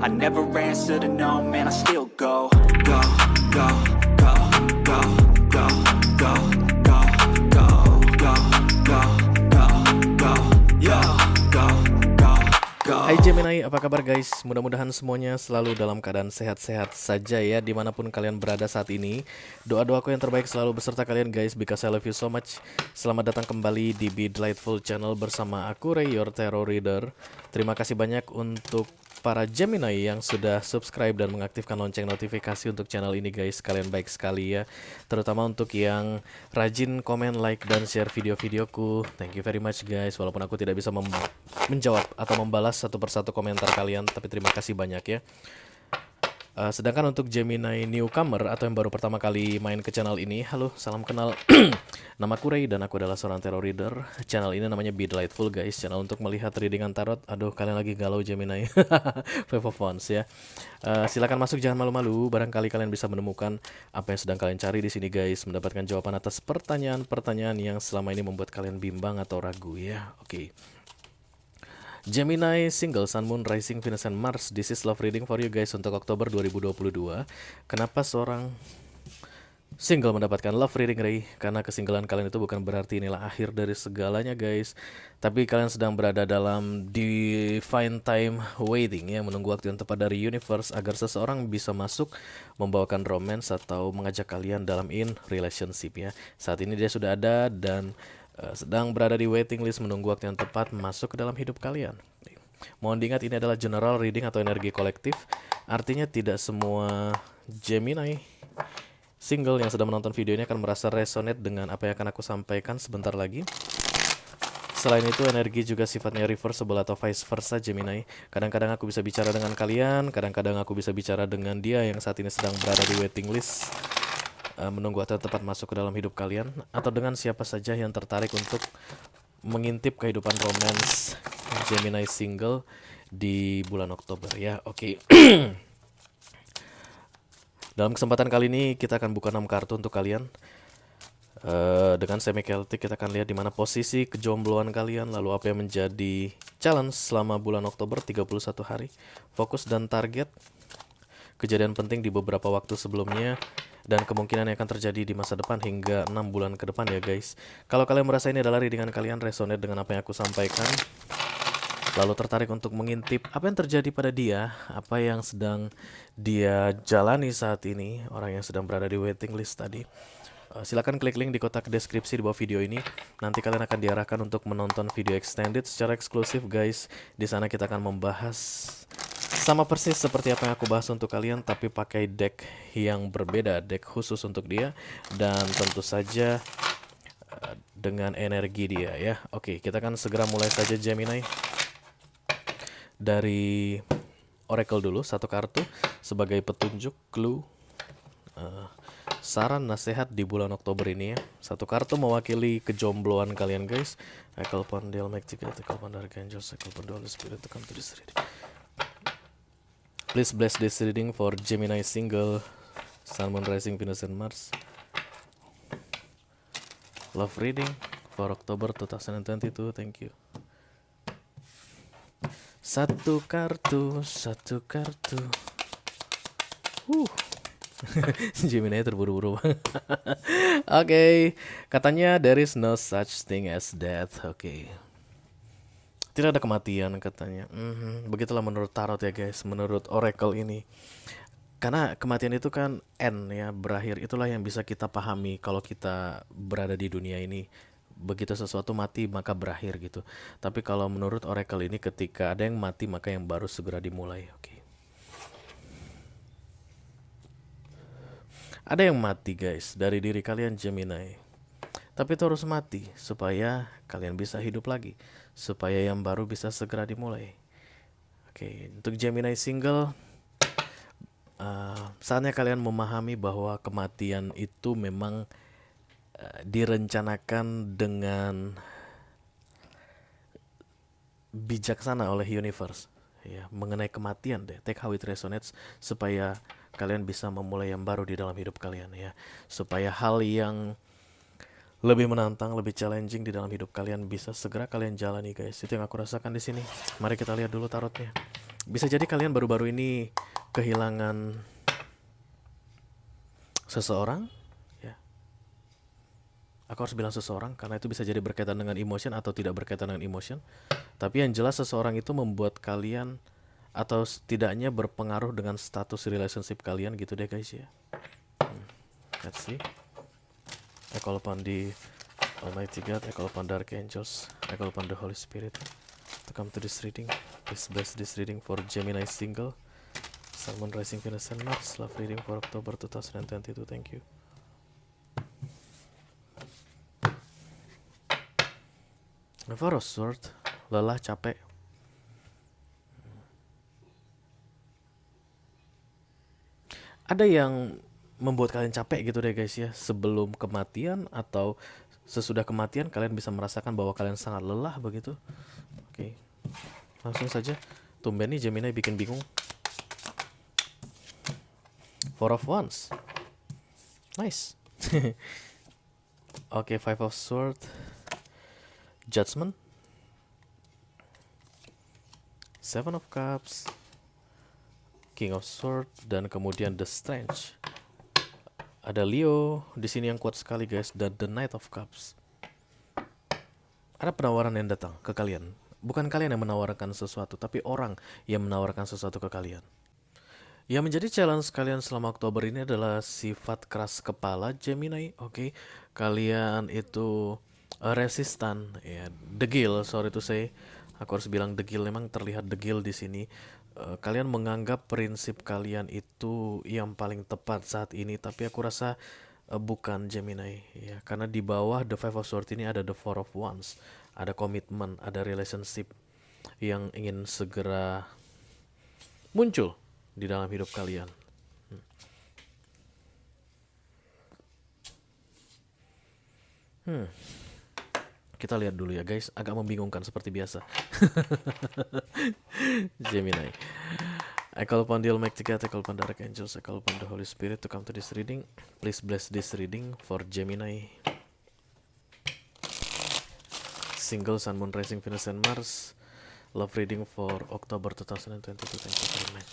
I never answer to no, man, I still go. Go, go, go, go, go, go, go, go, go, go, go, go, yo, go, go, go. Hai Gemini, apa kabar guys? Mudah-mudahan semuanya selalu dalam keadaan sehat-sehat saja ya, dimanapun kalian berada saat ini. Doa-doaku yang terbaik selalu beserta kalian guys, because I love you so much. Selamat datang kembali di Be Delightful Channel bersama aku Ray, your tarot reader. Terima kasih banyak untuk para Gemini yang sudah subscribe dan mengaktifkan lonceng notifikasi untuk channel ini guys. Kalian baik sekali ya. Terutama untuk yang rajin komen, like, dan share video-videoku. Thank you very much guys. Walaupun aku tidak bisa menjawab atau membalas satu persatu komentar kalian, tapi terima kasih banyak ya. Sedangkan untuk Gemini newcomer atau yang baru pertama kali main ke channel ini, halo, salam kenal. Namaku Ray dan aku adalah seorang tarot reader. Channel ini namanya Be Delightful guys, channel untuk melihat readingan tarot. Aduh, kalian lagi galau Gemini. Five of Wands ya. Silakan masuk, jangan malu-malu. Barangkali kalian bisa menemukan apa yang sedang kalian cari di sini guys, mendapatkan jawaban atas pertanyaan-pertanyaan yang selama ini membuat kalian bimbang atau ragu ya. Oke. Gemini single Sun, Moon, Rising, Venus, and Mars. This is love reading for you guys untuk Oktober 2022. Kenapa seorang single mendapatkan love reading Ray? Karena kesinggalan kalian itu bukan berarti inilah akhir dari segalanya guys, tapi kalian sedang berada dalam divine time waiting ya, menunggu waktu yang tepat dari universe agar seseorang bisa masuk membawakan romance atau mengajak kalian dalam in relationship ya. Saat ini dia sudah ada dan sedang berada di waiting list menunggu waktu yang tepat masuk ke dalam hidup kalian. Mohon diingat ini adalah general reading atau energi kolektif. Artinya tidak semua Gemini single yang sedang menonton video ini akan merasa resonate dengan apa yang akan aku sampaikan sebentar lagi. Selain itu energi juga sifatnya reversible atau vice versa Gemini. Kadang-kadang aku bisa bicara dengan kalian, kadang-kadang aku bisa bicara dengan dia yang saat ini sedang berada di waiting list, menunggu waktu tepat masuk ke dalam hidup kalian, atau dengan siapa saja yang tertarik untuk mengintip kehidupan romance Gemini single di bulan Oktober ya. Oke. Dalam kesempatan kali ini kita akan buka 6 kartu untuk kalian. Dengan semi Celtic kita akan lihat di mana posisi kejombloan kalian, lalu apa yang menjadi challenge selama bulan Oktober 31 hari, fokus dan target, kejadian penting di beberapa waktu sebelumnya, dan kemungkinan yang akan terjadi di masa depan hingga 6 bulan ke depan ya guys. Kalau kalian merasa ini adalah readingan kalian resonate dengan apa yang aku sampaikan, lalu tertarik untuk mengintip apa yang terjadi pada dia, apa yang sedang dia jalani saat ini, orang yang sedang berada di waiting list tadi, silakan klik link di kotak deskripsi di bawah video ini. Nanti kalian akan diarahkan untuk menonton video extended secara eksklusif guys. Di sana kita akan membahas sama persis seperti apa yang aku bahas untuk kalian, tapi pakai deck yang berbeda, deck khusus untuk dia, dan tentu saja dengan energi dia ya. Oke, kita akan segera mulai saja Gemini. Dari Oracle dulu, satu kartu sebagai petunjuk, clue, saran, nasihat di bulan Oktober ini ya. Satu kartu mewakili kejombloan kalian guys. I call upon the Almighty God, I call upon the Archangels, I call upon the Holy Spirit to come to this reading. Please bless this reading for Gemini single, Sun, Moon, Rising, Venus, and Mars. Love reading for October 2022. Thank you. Satu kartu, satu kartu. Gemini terburu-buru. Oke, katanya there is no such thing as death. Oke. Tidak ada kematian katanya. Begitulah menurut tarot ya guys, menurut Oracle ini. Karena kematian itu kan end ya, berakhir. Itulah yang bisa kita pahami kalau kita berada di dunia ini. Begitu sesuatu mati maka berakhir gitu. Tapi kalau menurut Oracle ini, ketika ada yang mati maka yang baru segera dimulai. Oke. Ada yang mati guys dari diri kalian Gemini. Tapi itu harus mati supaya kalian bisa hidup lagi, supaya yang baru bisa segera dimulai. Oke, untuk Gemini single, saatnya kalian memahami bahwa kematian itu memang direncanakan dengan bijaksana oleh universe ya, mengenai kematian deh. Take how it resonates supaya kalian bisa memulai yang baru di dalam hidup kalian ya, supaya hal yang lebih menantang, lebih challenging di dalam hidup kalian bisa segera kalian jalani guys. Itu yang aku rasakan di sini. Mari kita lihat dulu tarotnya. Bisa jadi kalian baru-baru ini kehilangan seseorang, ya. Aku harus bilang seseorang karena itu bisa jadi berkaitan dengan emotion atau tidak berkaitan dengan emotion. Tapi yang jelas seseorang itu membuat kalian atau setidaknya berpengaruh dengan status relationship kalian gitu deh guys ya. Let's see. I call upon the Almighty God, I call upon the Archangels, I call upon the Holy Spirit to come to this reading. Please bless this reading for Gemini single, Sun, Moon, Rising, Venus, and Mars. Love reading for October 2022. Thank you. Four of Swords, lelah, capek. Ada yang membuat kalian capek gitu deh guys ya. Sebelum kematian atau sesudah kematian kalian bisa merasakan bahwa kalian sangat lelah begitu. Oke, langsung saja. Tumben nih Gemini bikin bingung. Four of Wands, nice. Oke, Five of Swords, Judgment, Seven of Cups, King of Swords, dan kemudian The Strange. Ada Leo di sini yang kuat sekali guys, dan The Knight of Cups. Ada penawaran yang datang ke kalian. Bukan kalian yang menawarkan sesuatu, tapi orang yang menawarkan sesuatu ke kalian. Yang menjadi challenge kalian selama Oktober ini adalah sifat keras kepala Gemini. Oke, kalian itu resistan, ya, degil. Sorry to say, aku harus bilang degil. Memang terlihat degil di sini. Kalian menganggap prinsip kalian itu yang paling tepat saat ini, tapi aku rasa bukan Gemini, ya, karena di bawah The Five of Swords ini ada The Four of Wands, ada komitmen, ada relationship yang ingin segera muncul di dalam hidup kalian. Kita lihat dulu ya guys, agak membingungkan seperti biasa. Gemini. I call upon the Almighty God, I call upon the Archangels, I call upon the Holy Spirit to come to this reading. Please bless this reading for Gemini. Single, Sun, Moon, Rising, Venus, and Mars. Love reading for October 2022. Thank you very much.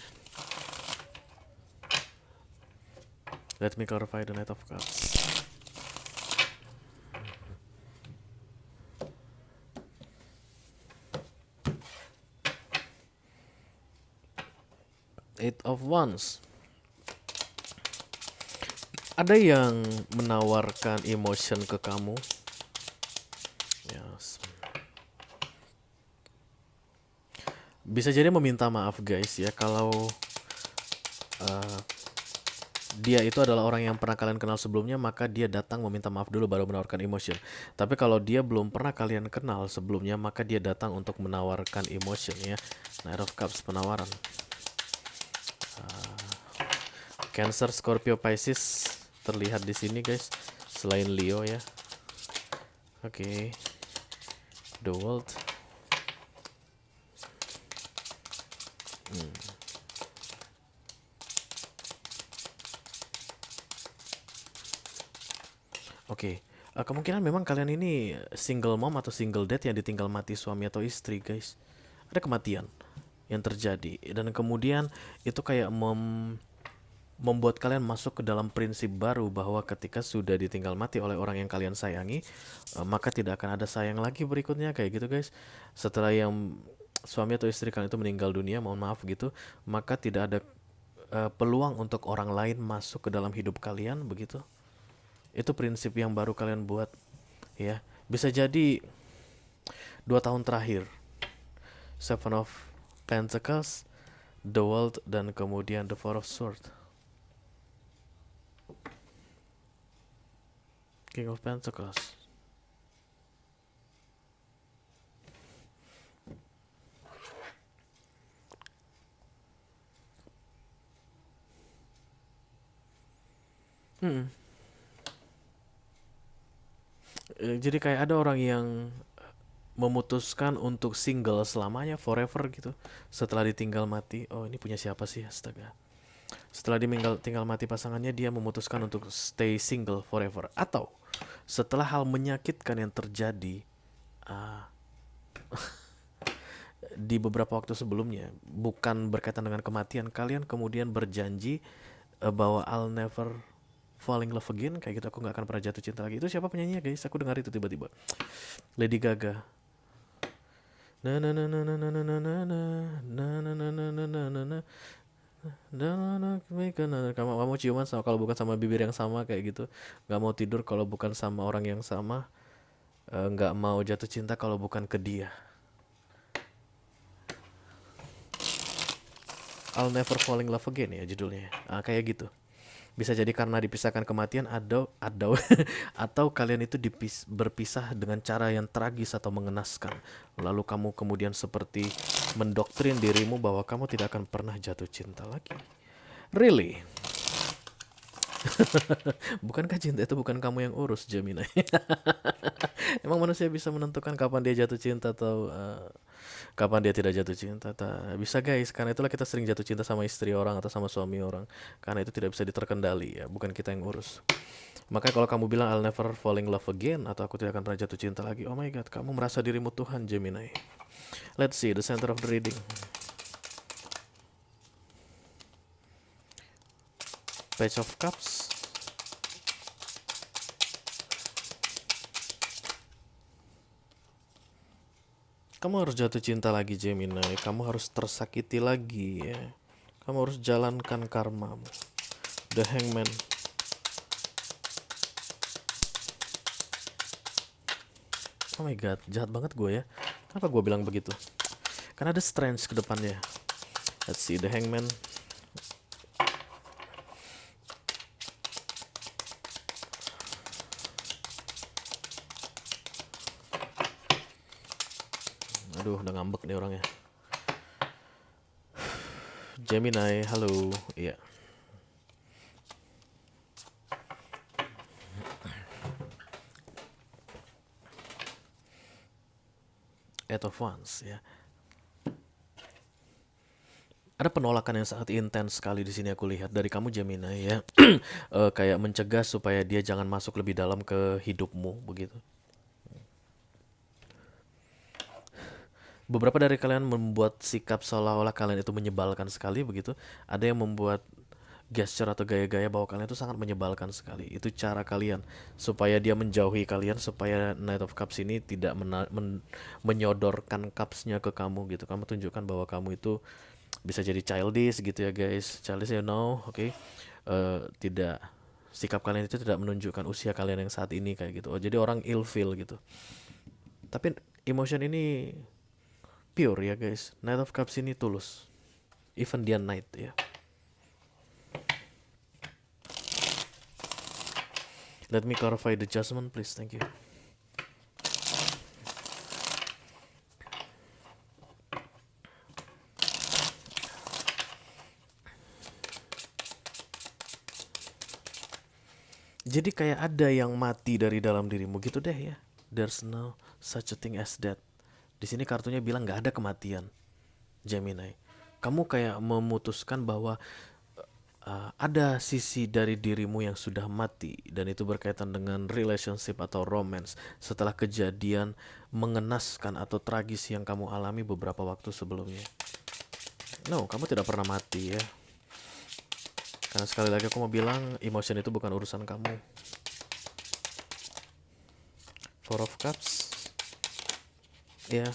Let me clarify the Knight of Cups. Eight of Wands. Ada yang menawarkan emotion ke kamu. Yes. Bisa jadi meminta maaf guys ya, kalau dia itu adalah orang yang pernah kalian kenal sebelumnya, maka dia datang meminta maaf dulu baru menawarkan emotion. Tapi kalau dia belum pernah kalian kenal sebelumnya, maka dia datang untuk menawarkan emotion ya. Knight of Cups, penawaran. Cancer, Scorpio, Pisces terlihat di sini guys, selain Leo ya. Oke. The World. Oke. Kemungkinan memang kalian ini single mom atau single dad yang ditinggal mati suami atau istri guys. Ada kematian yang terjadi dan kemudian itu kayak membuat kalian masuk ke dalam prinsip baru bahwa ketika sudah ditinggal mati oleh orang yang kalian sayangi, maka tidak akan ada sayang lagi berikutnya, kayak gitu guys. Setelah yang suami atau istri kalian itu meninggal dunia, mohon maaf gitu, maka tidak ada peluang untuk orang lain masuk ke dalam hidup kalian, begitu. Itu prinsip yang baru kalian buat ya. Bisa jadi 2 tahun terakhir, Seven of Pentacles, The World, dan kemudian The Four of Swords. King of Pentacles. Jadi kayak ada orang yang memutuskan untuk single selamanya, forever gitu. Setelah ditinggal mati, oh ini punya siapa sih, astaga. Setelah tinggal mati pasangannya, dia memutuskan untuk stay single forever. Atau setelah hal menyakitkan yang terjadi, di beberapa waktu sebelumnya, bukan berkaitan dengan kematian, kalian kemudian berjanji bahwa I'll never fall in love again, kayak gitu, aku nggak akan pernah jatuh cinta lagi. Itu siapa penyanyinya guys? Aku dengar itu tiba-tiba. Lady Gaga. Na na na na na na na na na na na na na na na na na. Kamu ciuman sama kalau bukan sama bibir yang sama, kayak gitu. Nggak mau tidur kalau bukan sama orang yang sama. Nggak mau jatuh cinta kalau bukan ke dia. I'll never fall in love again ya judulnya. Kayak gitu. Bisa jadi karena dipisahkan kematian atau kalian itu berpisah dengan cara yang tragis atau mengenaskan. Lalu kamu kemudian seperti mendoktrin dirimu bahwa kamu tidak akan pernah jatuh cinta lagi. Really? Bukankah cinta itu bukan kamu yang urus, Gemini? Emang manusia bisa menentukan kapan dia jatuh cinta atau kapan dia tidak jatuh cinta? Bisa guys, karena itulah kita sering jatuh cinta sama istri orang atau sama suami orang. Karena itu tidak bisa diterkendali ya, bukan kita yang urus. Makanya kalau kamu bilang I'll never fall in love again atau aku tidak akan pernah jatuh cinta lagi, oh my god, kamu merasa dirimu Tuhan, Gemini. Let's see the center of the reading. Page of Cups. Kamu harus jatuh cinta lagi, Gemini. Kamu harus tersakiti lagi ya. Kamu harus jalankan karmamu. The Hangman. Oh my god, jahat banget gue ya. Kenapa gue bilang begitu? Karena ada strange ke depannya. Let's see the Hangman. Aduh, udah ngambek nih orangnya. Gemini, halo. Iya. Eight of Wands ya. Ada penolakan yang sangat intens sekali di sini aku lihat dari kamu, Gemini ya. Kayak mencegah supaya dia jangan masuk lebih dalam ke hidupmu begitu. Beberapa dari kalian membuat sikap seolah-olah kalian itu menyebalkan sekali begitu. Ada yang membuat gesture atau gaya-gaya bahwa kalian itu sangat menyebalkan sekali. Itu cara kalian supaya dia menjauhi kalian, supaya Knight of Cups ini tidak menyodorkan cupsnya ke kamu gitu. Kamu tunjukkan bahwa kamu itu bisa jadi childish gitu ya guys. Childish you know, oke. Tidak, sikap kalian itu tidak menunjukkan usia kalian yang saat ini kayak gitu. Jadi orang ilfeel gitu. Tapi emotion ini pure ya guys. Knight of Cups ini tulus. Even dia knight ya. Let me clarify the judgment please, thank you. Jadi kayak ada yang mati dari dalam dirimu gitu deh ya. There's no such a thing as death. Di sini kartunya bilang nggak ada kematian, Gemini. Kamu kayak memutuskan bahwa ada sisi dari dirimu yang sudah mati, dan itu berkaitan dengan relationship atau romance setelah kejadian mengenaskan atau tragis yang kamu alami beberapa waktu sebelumnya. No, kamu tidak pernah mati ya. Karena sekali lagi aku mau bilang, emotion itu bukan urusan kamu. Four of Cups. Ya. Yeah.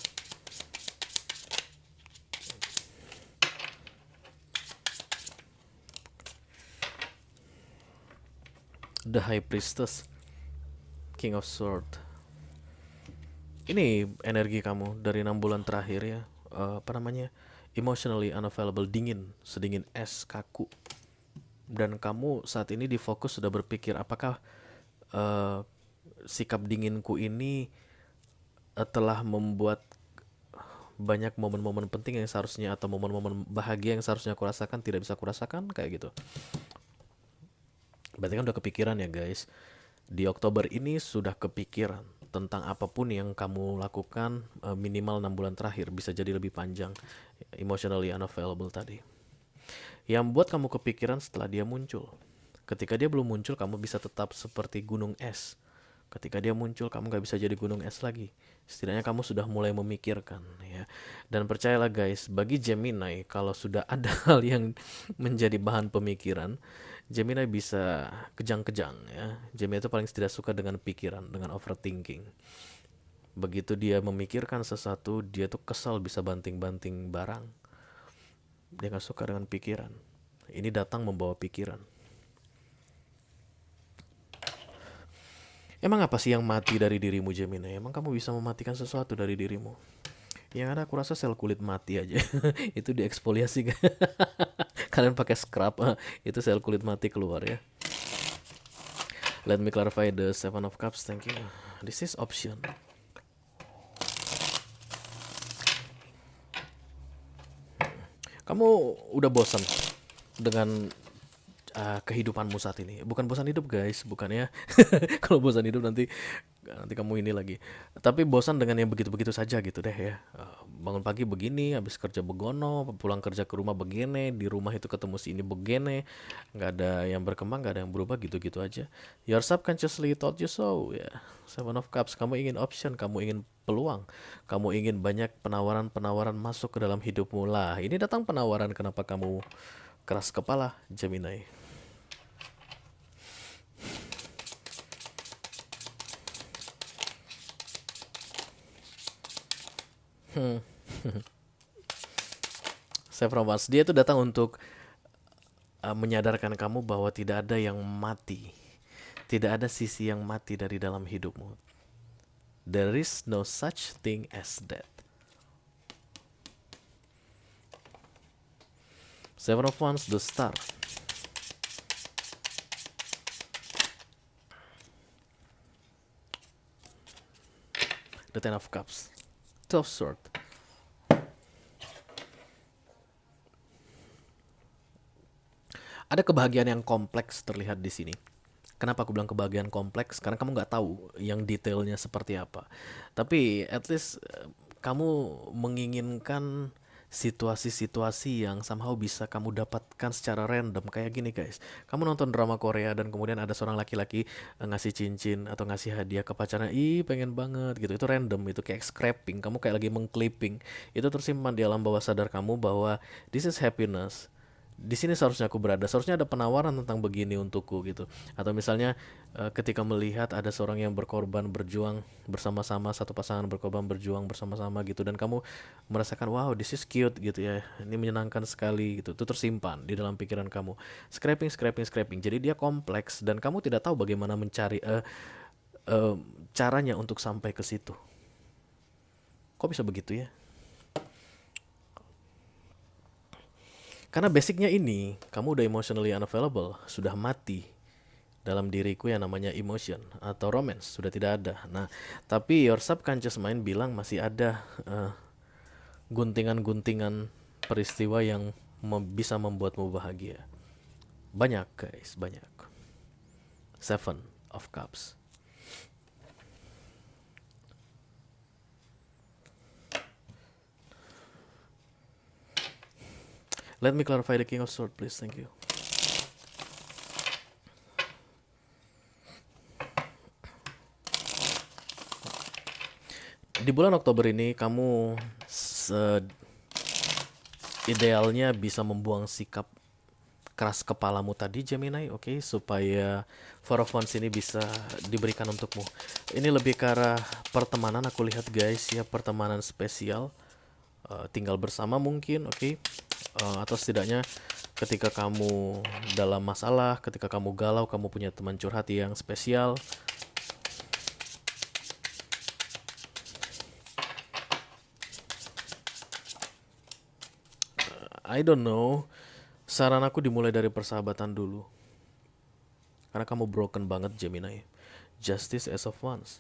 The High Priestess. King of Sword. Ini energi kamu dari 6 bulan terakhir ya. Emotionally unavailable, dingin, sedingin es, kaku. Dan kamu saat ini di fokus sudah berpikir apakah sikap dinginku ini telah membuat banyak momen-momen penting yang seharusnya, atau momen-momen bahagia yang seharusnya aku rasakan tidak bisa aku rasakan, kayak gitu. Berarti kan udah kepikiran ya guys. Di Oktober ini sudah kepikiran tentang apapun yang kamu lakukan minimal 6 bulan terakhir, bisa jadi lebih panjang. Emotionally unavailable tadi. Yang buat kamu kepikiran setelah dia muncul. Ketika dia belum muncul, kamu bisa tetap seperti gunung es, Ketika dia muncul, kamu gak bisa jadi gunung es lagi. Setidaknya kamu sudah mulai memikirkan, ya. Dan percayalah guys, bagi Gemini, kalau sudah ada hal yang menjadi bahan pemikiran, Gemini bisa kejang-kejang, ya. Gemini itu paling tidak suka dengan pikiran, dengan overthinking. Begitu dia memikirkan sesuatu, dia tuh kesal bisa banting-banting barang. Dia gak suka dengan pikiran. Ini datang membawa pikiran. Emang apa sih yang mati dari dirimu Gemini? Emang kamu bisa mematikan sesuatu dari dirimu? Yang ada aku rasa sel kulit mati aja. Itu dieksfoliasi kan. Kalian pakai scrub, itu sel kulit mati keluar ya. Let me clarify the Seven of Cups, thank you. This is option. Kamu udah bosan dengan kehidupanmu saat ini? Bukan bosan hidup guys, bukan ya. Kalau bosan hidup nanti kamu ini lagi. Tapi bosan dengan yang begitu-begitu saja gitu deh ya. Bangun pagi begini, habis kerja begono, pulang kerja ke rumah begini, di rumah itu ketemu si ini begini, nggak ada yang berkembang, nggak ada yang berubah, gitu-gitu aja. Your subconsciously told you so ya. Seven of Cups, kamu ingin option, kamu ingin peluang, kamu ingin banyak penawaran-penawaran masuk ke dalam hidupmu lah. Ini datang penawaran, kenapa kamu keras kepala Gemini? Seven of Wands, dia itu datang untuk menyadarkan kamu bahwa tidak ada yang mati. Tidak ada sisi yang mati dari dalam hidupmu. There is no such thing as death. Seven of Wands, the star. The Ten of Cups. Two of Swords. Ada kebahagiaan yang kompleks terlihat di sini. Kenapa aku bilang kebahagiaan kompleks? Karena kamu nggak tahu yang detailnya seperti apa. Tapi at least kamu menginginkan situasi-situasi yang somehow bisa kamu dapatkan secara random. Kayak gini guys, kamu nonton drama Korea dan kemudian ada seorang laki-laki ngasih cincin atau ngasih hadiah ke pacarnya, ih pengen banget gitu. Itu random, itu kayak scraping, kamu kayak lagi mengclipping. Itu tersimpan di alam bawah sadar kamu bahwa this is happiness. Di sini seharusnya aku berada, seharusnya ada penawaran tentang begini untukku gitu. Atau misalnya ketika melihat ada seorang yang berkorban berjuang bersama-sama, satu pasangan berkorban berjuang bersama-sama gitu, dan kamu merasakan wow this is cute gitu ya, ini menyenangkan sekali gitu, itu tersimpan di dalam pikiran kamu. Scraping, jadi dia kompleks dan kamu tidak tahu bagaimana mencari caranya untuk sampai ke situ. Kok bisa begitu ya? Karena basicnya ini, kamu udah emotionally unavailable, sudah mati dalam diriku yang namanya emotion atau romance, sudah tidak ada. Nah, tapi your subconscious mind bilang masih ada guntingan-guntingan peristiwa yang bisa membuatmu bahagia. Banyak guys, banyak. Seven of Cups. Let me clarify the King of Swords, please. Thank you. Di bulan Oktober ini kamu idealnya bisa membuang sikap keras kepalamu tadi Gemini, oke, supaya Four of Wands ini bisa diberikan untukmu. Ini lebih ke arah pertemanan, aku lihat guys ya, pertemanan spesial, tinggal bersama mungkin, oke. Atau setidaknya ketika kamu dalam masalah, ketika kamu galau, kamu punya teman curhat yang spesial. I don't know. Saran aku dimulai dari persahabatan dulu. Karena kamu broken banget Gemini. Justice, Ace of Wands.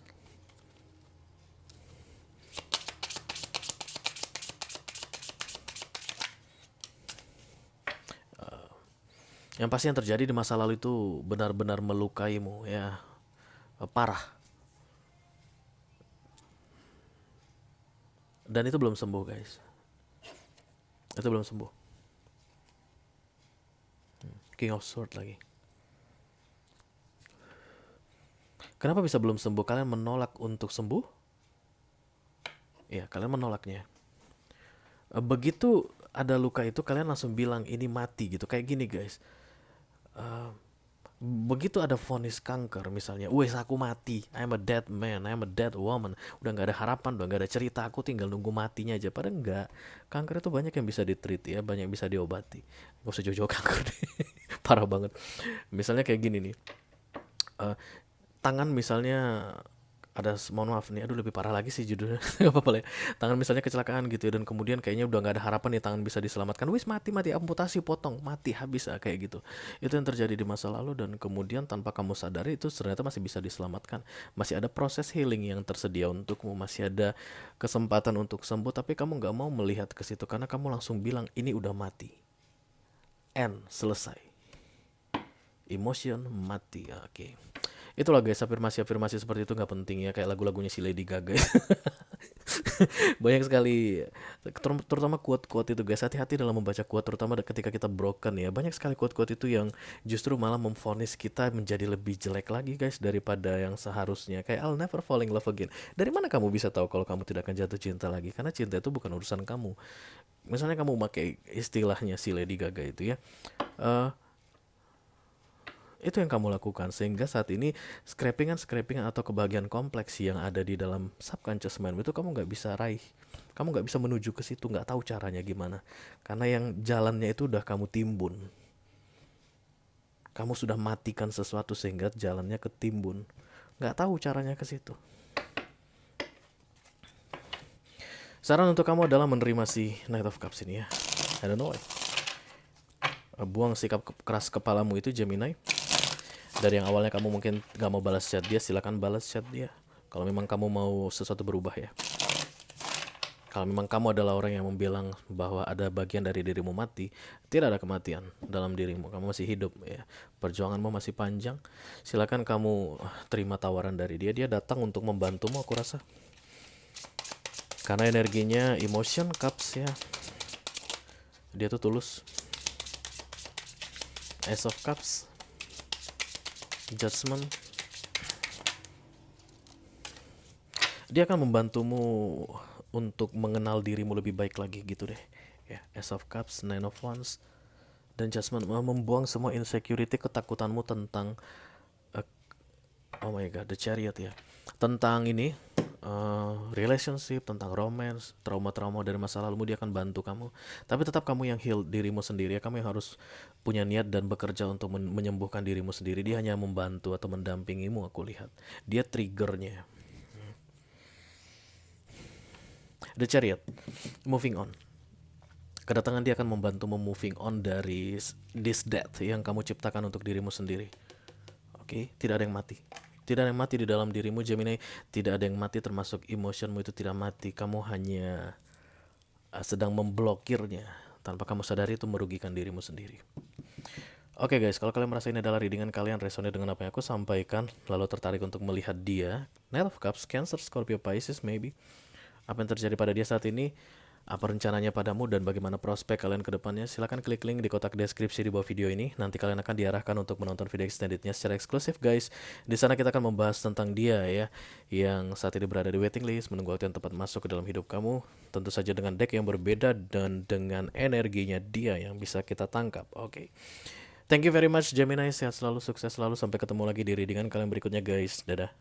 Yang pasti yang terjadi di masa lalu itu benar-benar melukaimu ya, parah. Dan itu belum sembuh guys. Itu belum sembuh. King of Sword lagi. Kenapa bisa belum sembuh? Kalian menolak untuk sembuh? Ya, kalian menolaknya. Begitu ada luka itu kalian langsung bilang ini mati gitu. Kayak gini guys. Begitu ada vonis kanker misalnya, wes aku mati, I'm a dead man, I'm a dead woman, udah nggak ada harapan, udah nggak ada cerita, aku tinggal nunggu matinya aja. Padahal enggak, kanker itu banyak yang bisa ditreat ya, banyak yang bisa diobati. Gak usah jauh-jauh kanker deh. Parah banget. Misalnya kayak gini nih, eh, tangan misalnya ada, mohon maaf nih, aduh lebih parah lagi sih judulnya. Gak apa-apa lah ya. Tangan misalnya kecelakaan gitu ya, dan kemudian kayaknya udah nggak ada harapan nih tangan bisa diselamatkan, wis mati, amputasi, potong, mati, habis, kayak gitu. Itu yang terjadi di masa lalu, dan kemudian tanpa kamu sadari itu ternyata masih bisa diselamatkan, masih ada proses healing yang tersedia untukmu, masih ada kesempatan untuk sembuh, tapi kamu nggak mau melihat ke situ karena kamu langsung bilang ini udah mati, end, selesai, emotion mati. Oke. Itulah guys, afirmasi seperti itu nggak penting ya, kayak lagu-lagunya si Lady Gaga. Banyak sekali, terutama quote-quote itu guys. Hati-hati dalam membaca quote, terutama ketika kita broken ya. Banyak sekali quote-quote itu yang justru malah memvonis kita menjadi lebih jelek lagi guys daripada yang seharusnya. Kayak I'll never fall in love again. Dari mana kamu bisa tahu kalau kamu tidak akan jatuh cinta lagi? Karena cinta itu bukan urusan kamu. Misalnya kamu pakai istilahnya si Lady Gaga itu ya, itu yang kamu lakukan sehingga saat ini scrapingan atau kebahagiaan kompleks yang ada di dalam subconscious mind itu kamu nggak bisa raih, kamu nggak bisa menuju ke situ, nggak tahu caranya gimana, karena yang jalannya itu udah kamu timbun, kamu sudah matikan sesuatu sehingga jalannya ketimbun, nggak tahu caranya ke situ. Saran untuk kamu adalah menerima si Knight of Cups ini ya. I don't know why. Buang sikap keras kepalamu itu, Gemini. Dari yang awalnya kamu mungkin gak mau balas chat dia, silakan balas chat dia. Kalau memang kamu mau sesuatu berubah ya. Kalau memang kamu adalah orang yang membilang bahwa ada bagian dari dirimu mati, tidak ada kematian dalam dirimu, kamu masih hidup ya. Perjuanganmu masih panjang. Silakan kamu terima tawaran dari dia. Dia datang untuk membantumu, aku rasa. Karena energinya emotion cups ya. Dia tuh tulus. Ace of Cups, Judgment. Dia akan membantumu untuk mengenal dirimu lebih baik lagi gitu deh. Ya, Ace of Cups, Nine of Wands, dan Judgment membuang semua insecurity, ketakutanmu tentang oh my god, The Chariot ya. Tentang ini relationship, tentang romance, trauma-trauma dari masa lalumu, dia akan bantu kamu. Tapi tetap kamu yang heal dirimu sendiri ya. Kamu yang harus punya niat dan bekerja untuk menyembuhkan dirimu sendiri. Dia hanya membantu atau mendampingimu, aku lihat. Dia triggernya. The Chariot, moving on. Kedatangan dia akan membantumu moving on dari this death yang kamu ciptakan untuk dirimu sendiri. Oke, tidak ada yang mati. Tidak ada yang mati di dalam dirimu, Gemini. Tidak ada yang mati, termasuk emotionmu itu tidak mati. Kamu hanya sedang memblokirnya. Tanpa kamu sadari itu merugikan dirimu sendiri. Oke guys, kalau kalian merasa ini adalah readingan kalian, resonate dengan apa yang aku sampaikan, lalu tertarik untuk melihat dia, Knight of Cups, Cancer, Scorpio, Pisces, maybe. Apa yang terjadi pada dia saat ini, apa rencananya padamu, dan bagaimana prospek kalian ke depannya, silahkan klik link di kotak deskripsi di bawah video ini. Nanti kalian akan diarahkan untuk menonton video extendednya secara eksklusif guys. Di sana kita akan membahas tentang dia ya, yang saat ini berada di waiting list, menunggu waktu yang tepat masuk ke dalam hidup kamu. Tentu saja dengan deck yang berbeda dan dengan energinya dia yang bisa kita tangkap. Oke. Thank you very much Gemini, sehat selalu, sukses selalu, sampai ketemu lagi di readingan kalian berikutnya guys. Dadah.